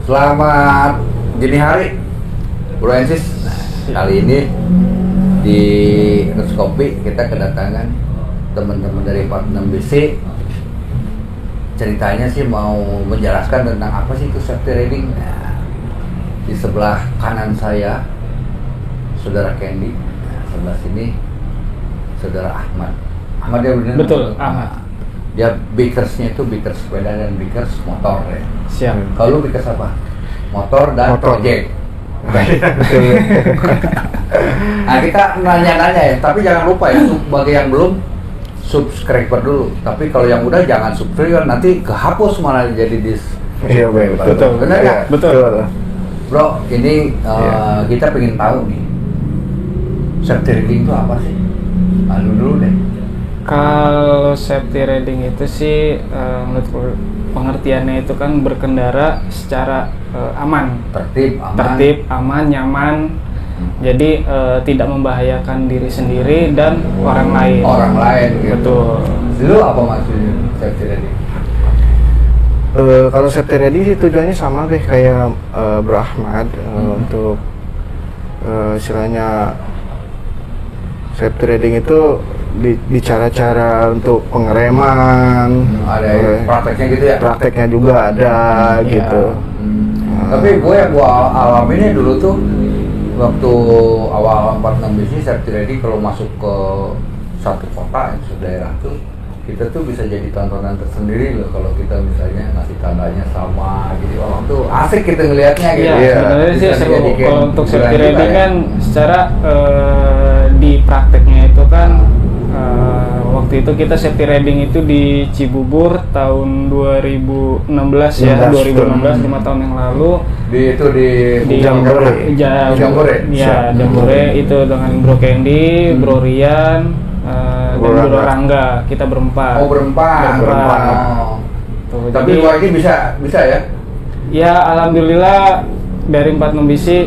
Selamat dini hari, Bro Ensis. Kali ini di Nuts Kopi kita kedatangan teman-teman dari 46 BC. Ceritanya sih mau menjelaskan tentang apa sih itu safety riding. Nah, di sebelah kanan saya Saudara Candy, sebelah sini Saudara Ahmad. Ahmad ya benar? Betul, Ahmad. Dia bikersnya itu bikers sepeda dan bikers motor ya. Siap. Kalau lu bikers apa? Motor dan project. Nah kita nanya-nanya ya, tapi jangan lupa ya, bagi yang belum subscriber dulu. Tapi kalau yang udah jangan subscribe, nanti kehapus malah jadi Iya betul. Benar ya? Betul. Bro, ini kita pengen tahu nih, safety riding itu apa sih? Lalu dulu deh. Kalau safety riding itu sih menurut pengertiannya itu kan berkendara secara aman, tertib, aman, nyaman. Jadi tidak membahayakan diri sendiri dan orang lain. Orang lain gitu. Betul. Dulu apa maksudnya safety riding? Kalau safety riding sih tujuannya sama deh kayak Bro Ahmad untuk istilahnya safety riding itu bicara-cara untuk pengereman, ada prakteknya gitu ya? Prakteknya juga ada gitu. Tapi gue yang gue alaminnya dulu tuh waktu awal 46 bisnis safety riding, kalau masuk ke satu kota, satu daerah tuh kita tuh bisa jadi tontonan tersendiri loh kalau kita misalnya ngasih tandanya sama, jadi orang tuh asik kita ngelihatnya gitu. Iya, sebenarnya sih kalau untuk safety riding kan secara di prakteknya itu kan waktu itu kita safety riding itu di Cibubur tahun 2016 ya, 2016 5 tahun yang lalu di Jambore. Ya, Jambore itu dengan Bro Candy, Bro Rian, dan Bro Rangga, kita berempat. Oh, berempat. Oh. Tuh, tapi jadi, gua ini bisa ya? Ya, alhamdulillah dari 46 bisi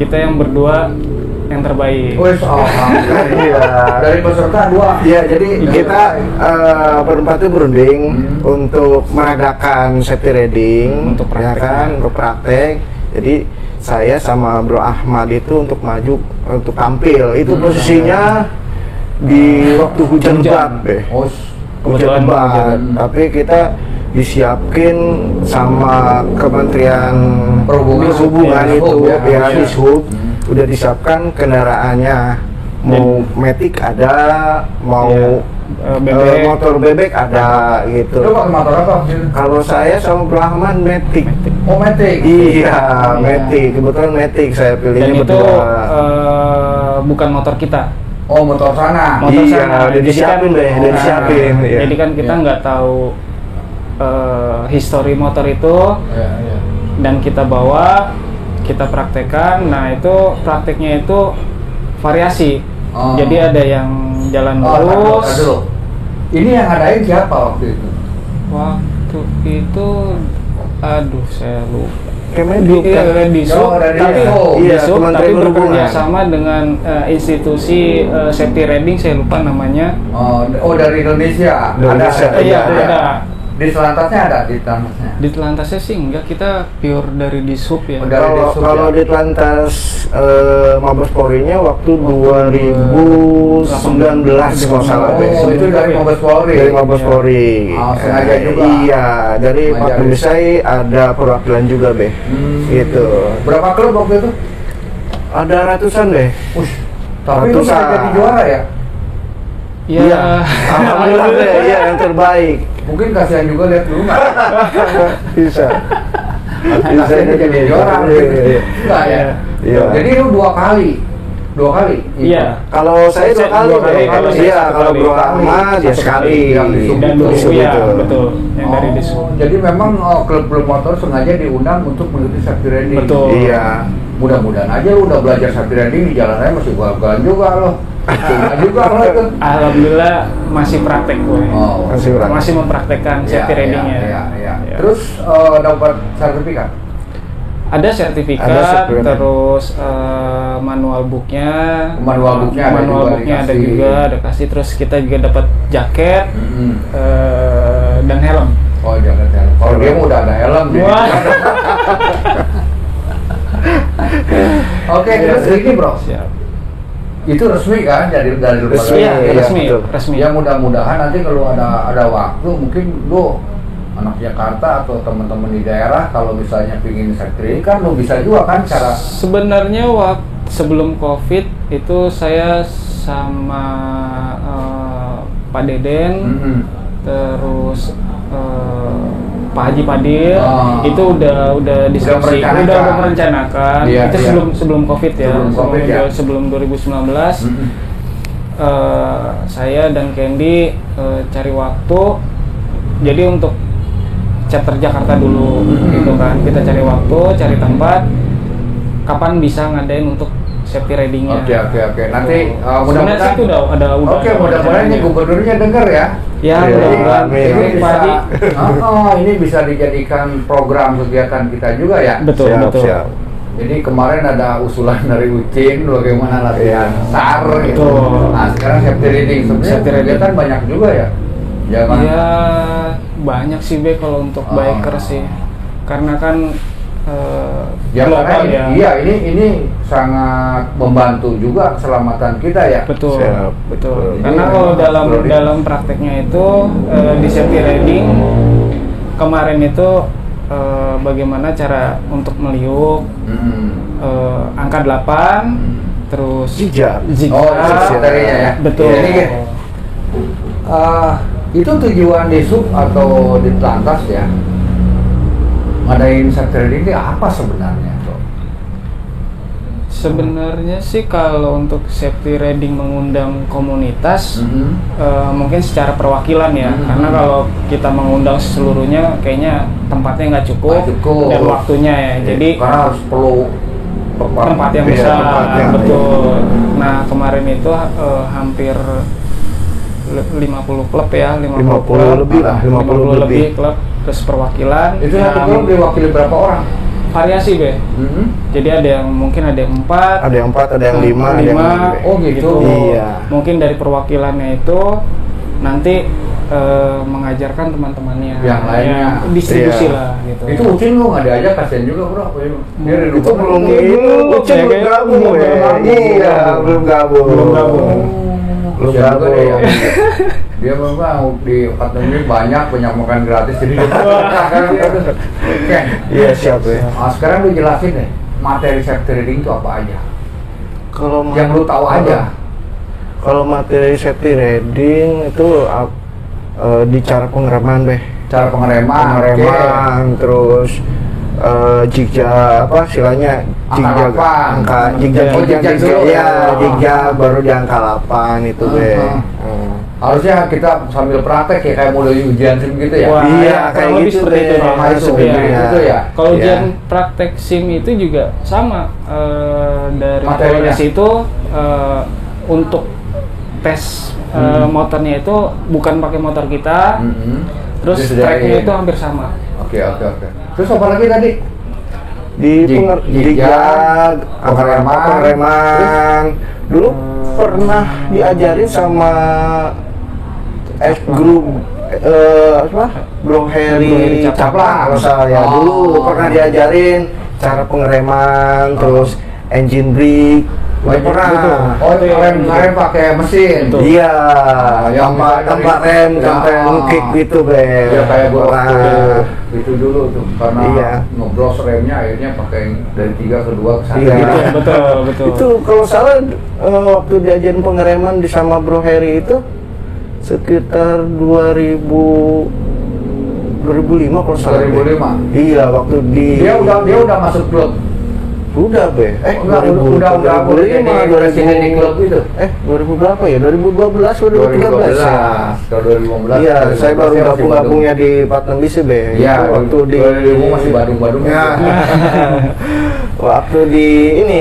kita yang berdua yang terbaik. Wes, alhamdulillah. Dari peserta 2. Iya, jadi kita berempat itu berunding untuk mengadakan safety riding, untuk praktek. Jadi saya sama Bro Ahmad itu untuk maju, untuk tampil. Itu posisinya di waktu hujan lebat deh. Hujan lebat. Tapi kita disiapin sama Kementerian Perhubungan itu ya, Dishub. Udah disiapkan kendaraannya, mau Matic ada, mau motor bebek ada gitu. Lu pakai motor apa? Kalau saya sama Bro Ahmad Matic. Oh, Matic. Iya, Matic. Kebetulan Matic saya pilihnya dan itu bukan motor kita. Oh, motor sana. Motor iya, sana. udah disiapin deh, udah disiapin. Jadi kan kita nggak tahu history motor itu, dan kita bawa, kita praktekkan. Nah itu prakteknya itu variasi. Jadi ada yang jalan lurus. Ini yang ngadain siapa waktu itu? Waktu itu, aduh saya lupa. Kemenhub tapi bekerja sama dengan institusi safety riding, saya lupa namanya. Oh, dari Indonesia. Ada. Di Telantasnya ada, di Telantasnya sih enggak, kita pure dari Dishub ya. Kalau di Telantas Mabes Polri-nya waktu 2019 kalau salah. Oh, itu dari Mabes Polri. Dari Mabes Polri. Sengaja juga. Iya, dari Pak Pemisai ada perwakilan juga be. Gitu. Berapa klub waktu itu? Ada ratusan deh. Tapi itu bisa jadi juara ya? Iya. Alhamdulillah deh, iya yang terbaik. Mungkin kasihan juga lihat dulu nggak? Bisa jadi juara. Enggak ya? Iya. Jadi lu 2 kali. Iya. Kalau saya 2 kali. Kalau Bro Ahmad ya sekali. Dan Dishub ya, betul. Yang dari Dishub. Jadi memang klub-klub motor sengaja diundang untuk mengikuti safety riding. Betul. Iya. Mudah-mudahan aja lu udah belajar safety riding di jalan raya masih ugal-ugalan juga loh. Juga loh itu. Alhamdulillah masih praktek gue. Masih mempraktekkan safety ridingnya. Iya. Terus dapat sertifikat? Ada sertifikat, terus manual booknya ada juga, ada kasih. Terus kita juga dapat jaket dan helm. Oh, jaket helm. Kalau dia udah ada helm. Oke, terus ini bro, Siap. itu resmi kan dari lembaga Resmi, Iya, iya, resmi, betul. resmi. Ya mudah-mudahan nanti kalau ada waktu mungkin lo anak Jakarta atau teman-teman di daerah kalau misalnya pingin safety kan lo bisa juga kan cara Sebenarnya sebelum COVID itu saya sama Pak Deden, terus Pak Haji Padil itu udah diskusi, udah merencanakan. Iya, itu iya. sebelum COVID ya, Sebelum COVID ya. sebelum 2019. Saya dan Candy cari waktu. Jadi untuk chapter Jakarta dulu, gitu kan. Kita cari waktu, cari tempat. Kapan bisa ngadain untuk safety ridingnya? Oke. Nanti sebenarnya sih itu udah Oke, mudah-mudahan ini gubernurnya dengar ya. Ya, Iya, mudah-mudahan. amin. Ini Pak bisa, Haji. ini bisa dijadikan program kegiatan kita juga ya. Betul, Siap, betul. siap. Jadi kemarin ada usulan dari Ucin bagaimana latihan SAR gitu. Betul. Nah sekarang safety riding Safety sebenarnya riding. kegiatan banyak juga ya. Jangan. Ya banyak sih Be kalau untuk biker sih, karena kan Ya global karena ya. iya ini sangat membantu juga keselamatan kita ya. Betul, Siap. betul. Jadi Karena kalau memang dalam prakteknya itu di safety riding kemarin itu bagaimana cara untuk meliuk, angka 8, terus Zigzag. Oh, itu kriterianya ya. Betul. Jadi itu tujuan di sub atau di Telantas ya. Ngadain safety riding ini apa sebenarnya? Sebenarnya sih kalau untuk safety riding mengundang komunitas mungkin secara perwakilan ya, karena kalau kita mengundang seluruhnya kayaknya tempatnya nggak cukup, dan waktunya ya. Jadi karena harus perlu tempat yang Iya, besar, tempat yang- betul. Nah kemarin itu hampir 50 klub ya, 50 klub, lebih lah, 50 lebih. klub, terus perwakilan. itu satu klub diwakili berapa orang? Variasi Be. Jadi ada yang mungkin ada yang 4, Ada yang 4, ada yang 5, ada yang 6. Oh gitu. Iya. Mungkin dari perwakilannya itu nanti mengajarkan teman-temannya Yang lainnya. distribusi Iya. lah gitu. Itu Ucin lu nggak diajak, kasihan juga bro. Dia dari Itu rumah. belum Ucin ya, belum gabung belum ya. gabung. Iya, belum gabung. Belum gabung. Belum Kasihan juga gabung. dia ya. Dia memang di pandemi banyak makan gratis jadi dia Oke. Iya, siap ya. Nah, sekarang lu jelasin deh materi safety riding itu apa aja Kalau yang lu tahu aja. Kalau materi safety riding itu di cara pengereman deh. Cara pengereman, Terus zigzag apa istilahnya Angka 8. angka zigzag Oh, zigzag dulu. ya zigzag baru di angka 8 itu deh. Harusnya kita sambil praktek ya kayak mulai ujian SIM gitu ya. Wah, Iya, ya, kayak kurang lebih gitu seperti deh. itu. Sama itu, sebenarnya. gitu ya. Kalau Iya. ujian praktek SIM itu juga sama dari Materinya. metodologi itu untuk tes motornya itu bukan pakai motor kita, terus Disediain. tracknya itu hampir sama. Oke. Terus apa lagi tadi? Di zigzag, pengereman. Dulu pernah diajarin sama guru Bro Heri Caplang kalau salah ya. Dulu pernah diajarin cara pengereman, terus engine brake. Pernah. Oh, itu rem pakai mesin. Iya, yang tanpa rem, sampai kick gitu, Be. Ya kayak gua waktu Pernah. itu dulu tuh karena Iya. ngebros remnya akhirnya pakai dari 3 ke 2 ke 1 Iya. gitu. Betul. Itu kalau salah waktu diajarin pengereman di sama Bro Heri itu sekitar 2005 kalau salah. 2005. Iya, waktu di Dia udah masuk klub. udah Be. Udah jadi presiden di klub itu. 2000 berapa ya? 2012 atau 2013 ya? Tahun 2015. Iya, saya baru masih gabung-gabungnya di Patnem Bisi, Be. Iya, Itu waktu di 2000 masih Badung-Badung. Ya. Waktu di ini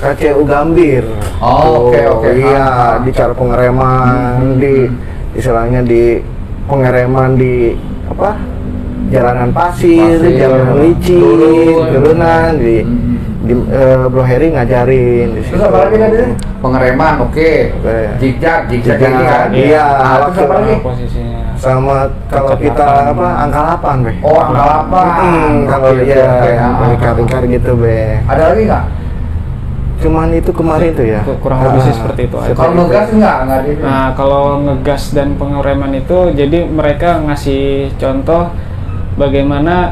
KCU Gambir. Oh, oke. Iya, di cara pengereman, di istilahnya di pengereman di apa? Jalanan pasir, jalanan licin, turunan di Bro Heri ngajarin di situ. Terus apa lagi tadi? Pengereman, oke. Oke. Zigzag ini kan. Iya, Nah, terus apa lagi? Posisinya. sama kalau Angka kita 8. apa angka 8 be. Oh, angka 8. Kalau Oke, ya oke. lingkar-lingkar gitu be. Ada lagi nggak? Cuman itu kemarin tuh ya. Kurang lebih sih seperti itu aja. Kalau ngegas nggak di. Nah, kalau ngegas dan pengereman itu, jadi mereka ngasih contoh bagaimana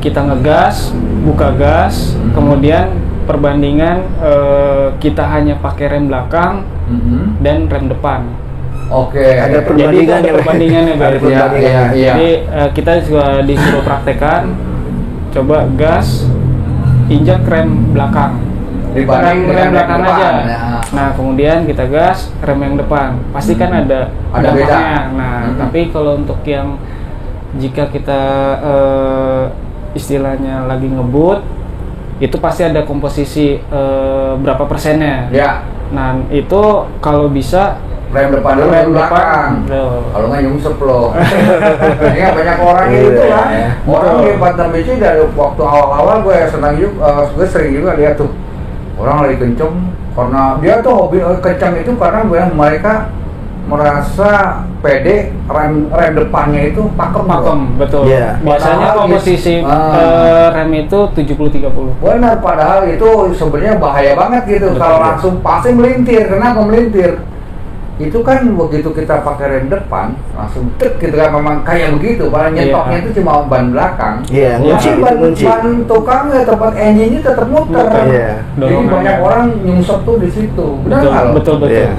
kita ngegas, buka gas, kemudian perbandingan kita hanya pakai rem belakang dan rem depan. Oke. Ada Jadi itu ada perbandingannya, Be. Ada perbandingan. Iya. Jadi kita juga disuruh praktekan, coba gas, injak rem belakang. Dibanding dengan rem belakang depan. aja. Nah. Nah, kemudian kita gas rem yang depan. Pasti kan ada Ada beda. dampaknya. Nah, tapi kalau untuk yang jika kita istilahnya lagi ngebut, itu pasti ada komposisi berapa persennya. Ya. Nah, itu kalau bisa Rem depan dulu, rem belakang. Tuh. Kalau nggak nyungsep loh. Ini banyak orang Iya. itu kan. Orang Betul. di partner bisnis dari waktu awal-awal gue senang juga, gue sering juga lihat tuh orang lagi kenceng karena dia tuh hobi kenceng itu karena mereka merasa pede rem depannya itu pakem. Betul. Iya. Biasanya Padahal komposisi rem itu 70-30. Benar, padahal itu sebenarnya bahaya banget gitu. Betul, Kalau ya. langsung pasti melintir. Kenapa melintir? Itu kan begitu kita pakai rem depan langsung tek gitu kan, memang kayak begitu. Padahal nyetoknya Iya. itu cuma ban belakang. Iya, Kunci ngunci, ban, ngunci. ban tukangnya tempat engine-nya tetap muter. Muter. Iya. Jadi Dorongannya. banyak orang nyungsep tuh di situ. Benar Betul, nggak lo? betul. Iya.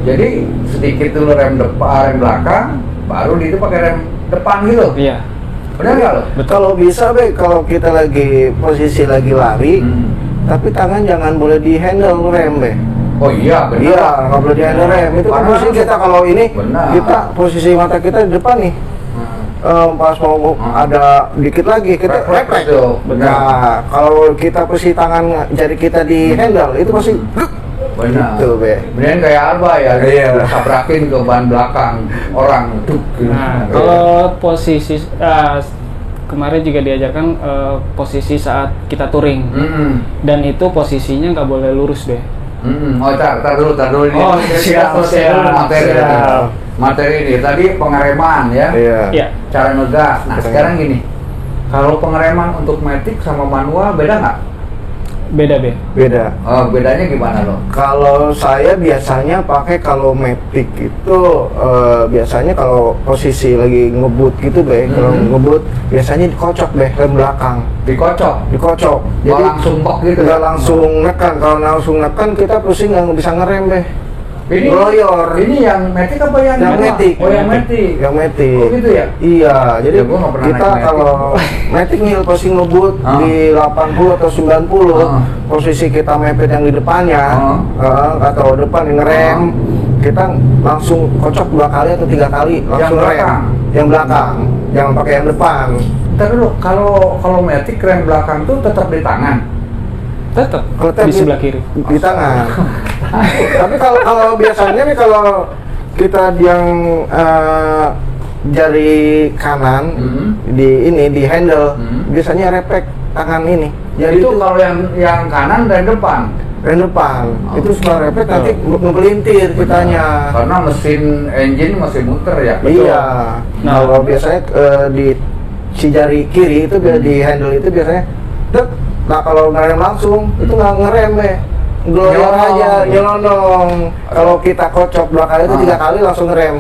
Jadi sedikit dulu rem depan, rem belakang, baru di itu pakai rem depan gitu. Iya. Benar nggak lo? Betul. Kalau bisa be, kalau kita lagi posisi lagi lari, tapi tangan jangan boleh di handle rem be. Oh iya, benar. Iya, nggak boleh di handle rem. Itu kan Karena posisi kita kalau ini, benar. kita posisi mata kita di depan nih. Pas mau ada dikit lagi kita Refleks refleks. tuh, benar. Nah, kalau kita posisi tangan jari kita di handle itu pasti Benar. gitu be. Beneran kayak Alba ya, Iya. tabrakin ke ban belakang orang. Duk, gitu. Nah, kalau posisi kemarin juga diajarkan posisi saat kita touring, dan itu posisinya nggak boleh lurus deh. Oh, tar dulu ini. Oh, Kita siap, selesai dulu siap, materi. siap. Materi ini tadi pengereman ya. Iya. Iya. Cara ngegas. Nah, sekarang gini. Kalau pengereman untuk matic sama manual beda nggak? Beda, Be. Beda. Bedanya gimana lo? Kalau saya biasanya pakai kalau matic itu biasanya kalau posisi lagi ngebut gitu be, kalau ngebut biasanya dikocok be rem belakang, dikocok. Nggak langsung bok gitu nggak ya? langsung nekan. Kalau langsung nekan kita pusing nggak bisa ngerem be. Ini Loyor. Ini yang matic apa yang Yang manual? matic. Oh, yang matic. Yang matic. Oh, gitu ya? Iya, jadi Ya, gua nggak pernah kita naik matic. kalau matic nih posisi ngebut di 80 atau 90, posisi kita mepet yang di depannya atau depan yang ngerem, kita langsung kocok 2 kali atau 3 kali langsung Yang rem. belakang? Yang belakang, jangan pakai yang depan. Ntar dulu, kalau matic rem belakang tuh tetap di tangan. Tetap Kalau di sebelah kiri. di tangan. Tapi kalau biasanya nih kalau kita yang jari kanan di handle biasanya refleks tangan ini. Jadi Itu kalau yang kanan rem depan. rem depan itu Oh. setelah refleks nanti ngepelintir kitanya. Karena mesin engine masih muter ya. Iya. Nah. Kalau biasanya di si jari kiri itu di handle itu biasanya dek. Nah kalau ngerem langsung itu nggak ngerem be, gloyor Nyelonong. aja, nyelonong. Kalau kita kocok 2 kali itu 3 kali langsung ngerem.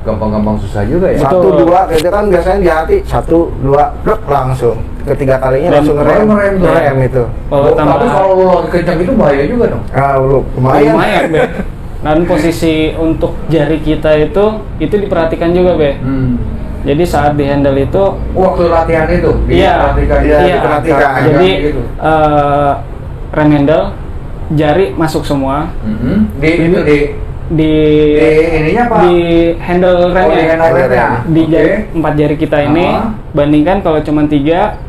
Gampang-gampang susah juga ya. 1, 2, gitu kan biasanya di hati 1, 2, blek langsung. Ketiga kalinya Dan langsung ngerem, ngerem, ngerem itu. Kalau Tapi tambah kalau lo lagi kencang itu bahaya juga dong. Ah, lumayan. lumayan, Be. Dan posisi untuk jari kita itu diperhatikan juga, Be. Jadi saat di handle itu Waktu latihan itu Iya, diperhatikan. iya, Cara diperhatikan. pegang jadi gitu. rem handle jari masuk semua Di itu di ininya apa? di handle remnya, Oh, di handle remnya. di Oke. jari, 4 jari kita ini bandingkan kalau cuma 3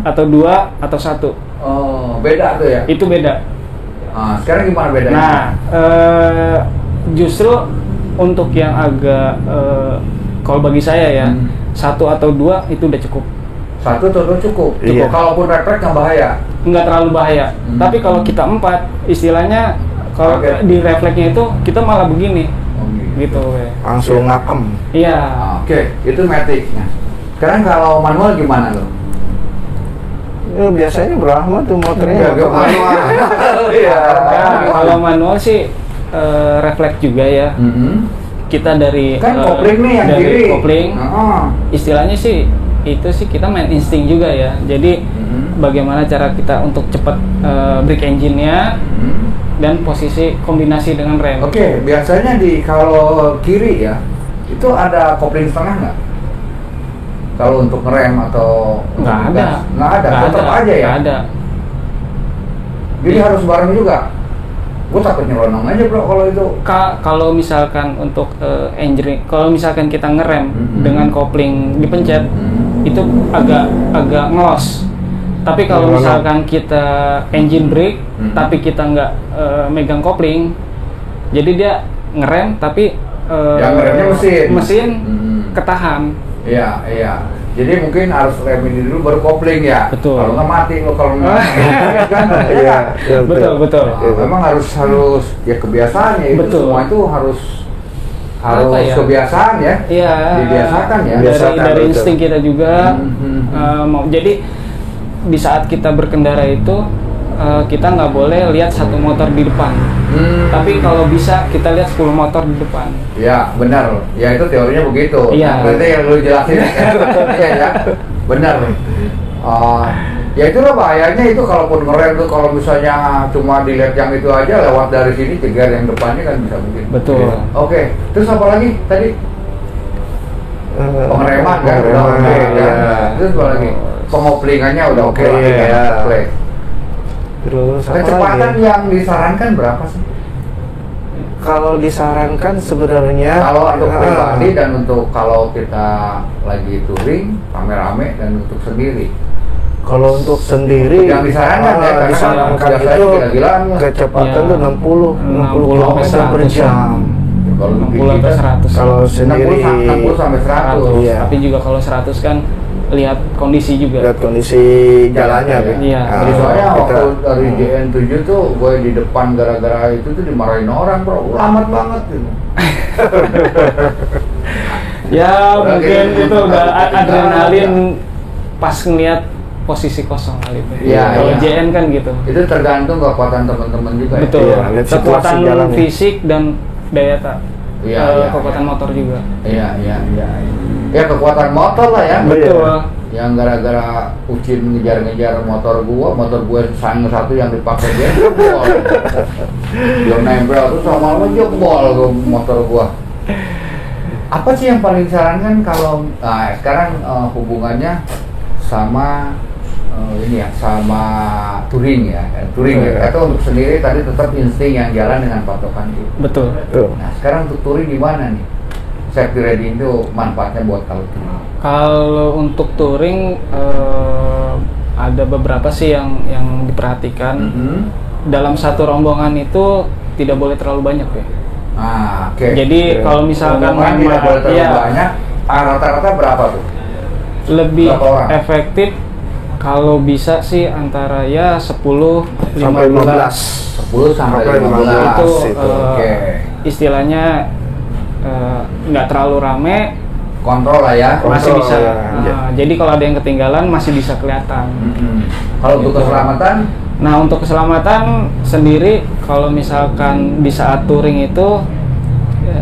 atau 2 atau 1 Oh, beda tuh ya. itu beda. Sekarang gimana bedanya? Nah, justru untuk yang agak kalau bagi saya ya 1 atau 2 itu udah cukup. 1 tuh cukup. Iya. Kalaupun refleks nggak bahaya. Nggak terlalu bahaya. Tapi kalau kita 4, istilahnya kalau Oke. di refleksnya itu kita malah begini, Oh, gitu. We. Langsung ngakem. Iya. Oke. Oke, itu matic. Nah, sekarang kalau manual gimana lo? Ya, biasanya Brahma tuh motornya Gak manual. Iya. Kalau manual sih refleks juga ya. Kita dari Kan kopling nih yang dari kiri. kopling. Istilahnya sih itu sih kita main insting juga ya. Jadi bagaimana cara kita untuk cepat brake engine-nya dan posisi kombinasi dengan rem. Oke, biasanya kalau kiri ya, itu ada kopling setengah nggak? Kalau untuk ngerem atau Nggak untuk ada. gas? Nggak ada, tetap aja ya? Nggak ada. Jadi harus bareng juga? Gue takut nyelonong aja bro kalau itu. Kalau misalkan untuk engine, kalau misalkan kita ngerem dengan kopling dipencet, itu agak ngelos. Tapi kalau misalkan kita engine brake, tapi kita nggak megang kopling, jadi dia ngerem tapi yang ngeremnya mesin. Ketahan. Iya, iya. Jadi mungkin harus rem ini dulu baru kopling ya. Betul. Kalau nggak mati lo kalau nggak. Kan? Iya, Betul. Memang harus ya kebiasaan ya. Itu Betul. semua itu harus Apa ya? kebiasaan ya. Iya. Dibiasakan ya. Dari insting kita juga. Mhm. Jadi di saat kita berkendara itu kita nggak boleh lihat satu motor di depan. Tapi kalau bisa kita lihat 10 motor di depan. Ya benar, ya itu teorinya begitu. Iya. Berarti yang lu jelasin ya, ya, benar. Ya itulah bahayanya itu kalaupun ngerem tuh kalau misalnya cuma dilihat yang itu aja lewat dari sini jegar yang depannya kan bisa mungkin. Betul. Oke, terus apa lagi tadi? Pengereman kan udah pengereman, oke ya. ya. Terus apa lagi? Pengoplingannya udah oke Oke, lagi kan? ya. Oke. Terus apa Kecepatan lagi? yang disarankan berapa sih? Kalau disarankan sebenarnya Kalau untuk pribadi dan untuk kalau kita lagi touring rame-rame dan untuk sendiri. kalau untuk sendiri Yang disarankan ya, karena disarankan biasanya itu gila-gilaan ya. kecepatan tuh 60 km per 60 jam. Kalau 60 atau 100. Kalau sendiri 60 sampai 100. Iya. Tapi juga kalau 100 kan lihat kondisi juga. lihat kondisi jalannya. Iya. Bi. Iya. Nah, Jadi soalnya kita- waktu dari JN7 tuh gue di depan gara-gara itu tuh dimarahin orang bro, lambat banget gitu. Ya Udah mungkin gitu, itu udah takut adrenalin pas ngeliat posisi kosong kali itu. Iya, Kalau iya. JN kan gitu. Itu tergantung kekuatan teman-teman juga. Betul. Iya, lihat situasi Kekuatan jalannya. fisik dan daya Iya, iya, kekuatan iya. motor juga. Iya. Ya kekuatan motor lah ya. Betul. Yang gara-gara Ucin ngejar-ngejar motor gua sang satu yang dipakai dia jebol. Dia nempel tuh sama jebol ke motor gua. Apa sih yang paling disarankan kalau sekarang hubungannya sama ini ya, sama touring ya, touring ya. Atau untuk sendiri tadi tetap insting yang jalan dengan patokan itu. Betul. Tuh. Nah sekarang untuk touring gimana nih? Safety riding itu manfaatnya buat kalau touring? Kalau untuk touring ada beberapa sih yang diperhatikan. Dalam satu rombongan itu tidak boleh terlalu banyak ya. Oke. Jadi kalau misalkan rombongan tidak boleh terlalu iya, banyak, rata-rata berapa tuh? lebih Berapa orang? efektif kalau bisa sih antara ya 10 Sampai 15. 10 sampai 15. Itu Oke. istilahnya nggak terlalu rame, Kontrol lah ya. masih Kontrol, bisa. ya. Jadi kalau ada yang ketinggalan masih bisa kelihatan. Kalau untuk Gitu. keselamatan, Nah untuk keselamatan sendiri kalau misalkan di saat touring itu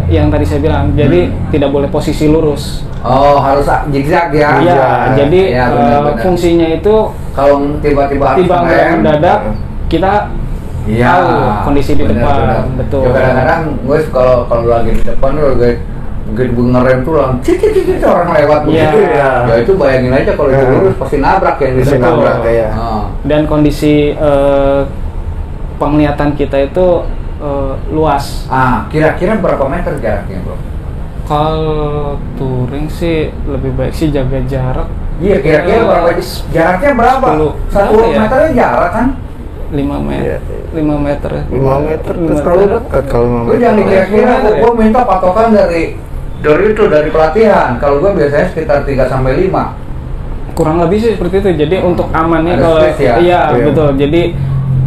yang tadi saya bilang, jadi tidak boleh posisi lurus. harus zigzag ya. Iya, jadi Ya, benar-benar. fungsinya itu Kalau tiba-tiba harus tiba ngerem, mendadak kita Iya, tahu kondisi di benar, depan. benar. Betul. Ya, kadang-kadang gue kalau lagi di depan tuh lagi ngerem tuh langsung cicit orang lewat begitu Iya. ya. Ya itu bayangin aja kalau itu Iya. lurus pasti nabrak yang di Pasti depan. nabrak, ya. Dan kondisi penglihatan kita itu luas. Kira-kira berapa meter jaraknya, Bro? Kalau touring sih lebih baik sih jaga jarak. Iya, kira-kira berapa? Jaraknya berapa? 10. 1 Berapa ya? meternya jarak kan? 5 meter. Iya. 5 meter. 5 meter Lima terus terlalu meter. dekat kalau 5 Gue meter. jangan dikira-kira, Gimana ya? gue minta patokan dari pelatihan. Kalau gue biasanya sekitar 3 sampai 5. Kurang lebih sih seperti itu. Jadi untuk amannya Ada kalau space ya? iya Iya. betul. Jadi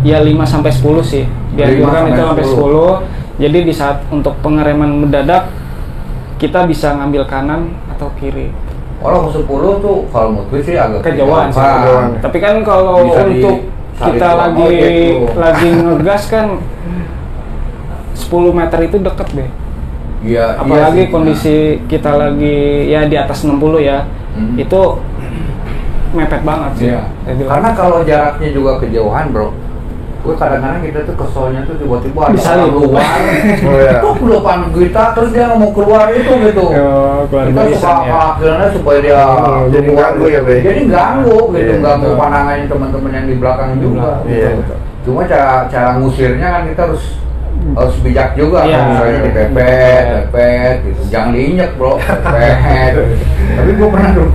ya 5 sampai 10 sih. 5 Dianjurkan itu sampai sampai 10. Jadi di saat untuk pengereman mendadak kita bisa ngambil kanan atau kiri. Kalau 10 tuh kalau menurut gue sih agak Kejauhan sih. kejauhan. Tapi kan kalau Bisa untuk salib kita sama lagi ojek tuh. lagi ngegas kan 10 meter itu deket deh. Iya, Apalagi iya sih. kondisi kita lagi ya di atas 60 ya. Itu mepet banget sih. Iya. Jadi, Karena kalau jaraknya juga kejauhan, bro. Gue kadang-kadang kita tuh keselnya tuh tiba-tiba ada Bisa orang nih. luar. Oh, iya. Tuh depan kita terus dia mau keluar itu gitu. keluar Kita barisan suka ya. akhirnya supaya dia jadi keluar ganggu ya, Be? Jadi ganggu gitu, Iya, ganggu betul. pandangannya teman-teman yang di belakang juga. Iya. Cuma cara ngusirnya kan kita harus bijak juga, Iya. kan misalnya dipepet gitu, jangan diinjek bro, pepet. Tapi gue pernah dulu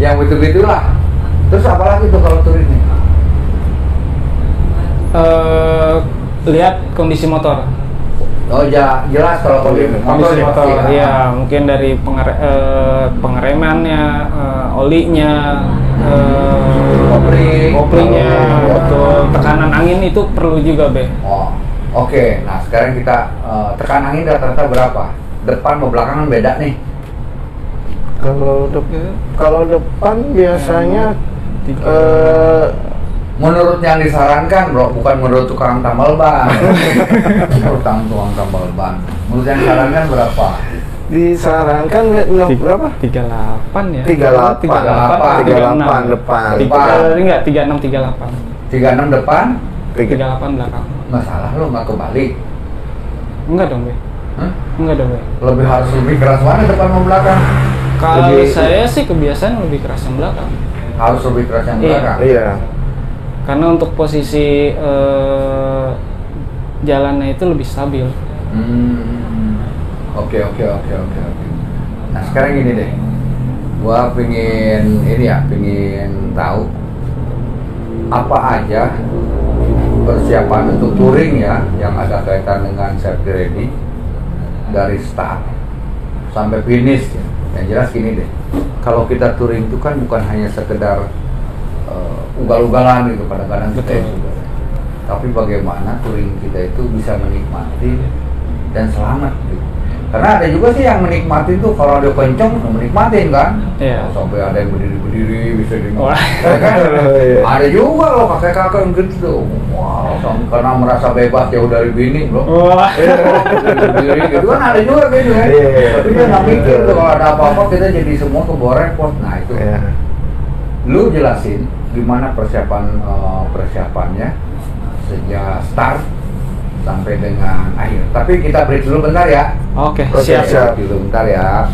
yang betul-betul lah. Terus apalagi tuh kalau touring nih? Lihat kondisi motor. Oh ya, jelas kalau Kondisi ya motor, pasti, ya mungkin dari pengeremannya, olinya, koplingnya, betul. Tekanan angin itu perlu juga, Be. Oh, oke. Nah sekarang kita tekan angin rata-rata berapa? Depan sama belakang kan beda nih. Kalau depan biasanya Menurut yang disarankan bro, bukan menurut tukang tambal ban. Menurut tukang tambal ban. Menurut yang disarankan berapa? disarankan berapa? 38 ya? 38 depan. Enggak, 36, 38. 36 depan, 38 belakang. nggak salah lo nggak kebalik. Enggak dong, Be. Hah? Enggak dong, Be. Harus lebih keras mana depan sama belakang? Kalau Lebih- saya sih kebiasaan lebih keras yang belakang. Harus lebih keras yang Iya. belakang. Iya. Karena untuk posisi jalannya itu lebih stabil. Oke. Nah sekarang gini deh, gua pengen tahu apa aja persiapan untuk touring ya yang ada kaitan dengan safety ready dari start sampai finish ya. Yang jelas gini deh, kalau kita touring itu kan bukan hanya sekedar ugal-ugalan gitu kadang-kadang kita Betul. juga. Tapi bagaimana touring kita itu bisa menikmati dan selamat gitu. Karena ada juga sih yang menikmati tuh kalau ada kenceng menikmatin kan. Iya. Sampai ada yang berdiri-berdiri bisa Wah. ya kan? Iya. Ada juga loh kakek-kakek yang gitu tuh. Wow, karena merasa bebas jauh dari bini, bro. Wah. Berdiri gitu kan ada juga gitu kan. Iya. Tapi dia nggak mikir tuh kalau ada apa-apa kita jadi semua kebawa repot. Nah itu. Iya. Lu jelasin gimana persiapannya sejak start sampai dengan akhir. Tapi kita break dulu bentar ya. Oke, Oke, siap. siap. Break dulu bentar ya.